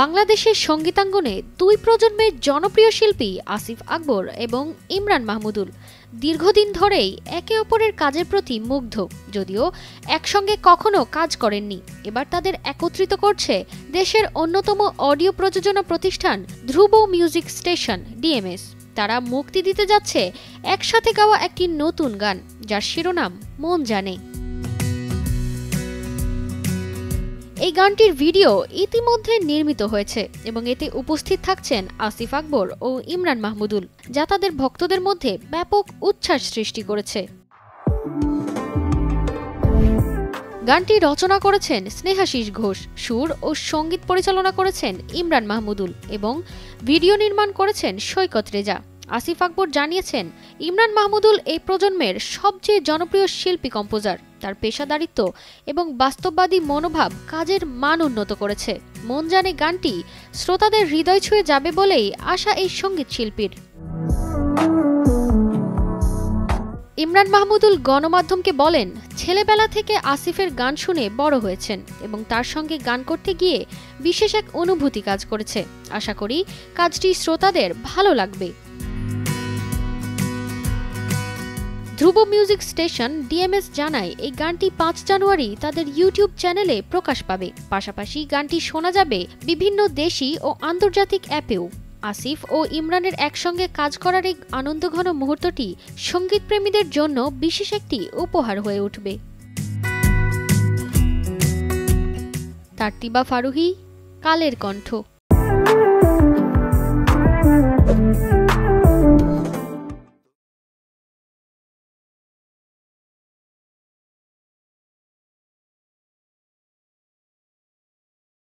বাংলাদেশের সঙ্গীতাঙ্গনে দুই প্রজন্মের জনপ্রিয় শিল্পী আসিফ আকবর এবং ইমরান মাহমুদুল দীর্ঘদিন ধরেই একে অপরের কাজের প্রতি মুগ্ধ। যদিও একসঙ্গে কখনো কাজ করেননি, এবার তাদের একত্রিত করছে দেশের অন্যতম অডিও প্রযোজনা প্রতিষ্ঠান ধ্রুব মিউজিক স্টেশন ডিএমএস। তারা মুক্তি দিতে যাচ্ছে একসাথে গাওয়া একটি নতুন গান, যার শিরোনাম মন জানে। এই গানটির ভিডিও ইতিমধ্যে নির্মিত হয়েছে এবং এতে উপস্থিত থাকছেন আসিফ আকবর ও ইমরান মাহমুদুল, যা তাদের ভক্তদের মধ্যে ব্যাপক উচ্ছ্বাস সৃষ্টি করেছে। গানটি রচনা করেছেন স্নেহাশিস ঘোষ, সুর ও সঙ্গীত পরিচালনা করেছেন ইমরান মাহমুদুল এবং ভিডিও নির্মাণ করেছেন সৈকত রেজা। আসিফ আকবর জানিয়েছেন, ইমরান মাহমুদুল এই প্রজন্মের সবচেয়ে জনপ্রিয় শিল্পী কম্পোজার। তার পেশাদারিত্ব এবং বাস্তববাদী মনোভাব কাজের মান উন্নত করেছে। মন জানে গানটি শ্রোতাদের হৃদয় ছুঁয়ে যাবে বলেই আশা এই সঙ্গীত শিল্পীর। ইমরান মাহমুদুল গণমাধ্যমকে বলেন, ছেলেবেলা থেকে আসিফের গান শুনে বড় হয়েছেন এবং তার সঙ্গে গান করতে গিয়ে বিশেষ এক অনুভূতি কাজ করেছে। আশা করি কাজটি শ্রোতাদের ভালো লাগবে। ধ্রুব মিউজিক স্টেশন ডিএমএস জানায়, এই গানটি ৫ জানুয়ারি তাদের ইউটিউব চ্যানেলে প্রকাশ পাবে। পাশাপাশি গানটি শোনা যাবে বিভিন্ন দেশি ও আন্তর্জাতিক অ্যাপেও। আসিফ ও ইমরানের একসঙ্গে কাজ করার এই আনন্দঘন মুহূর্তটি সঙ্গীতপ্রেমীদের জন্য বিশেষ একটি উপহার হয়ে উঠবে। তারতিবা ফারুহি, কালের কণ্ঠ।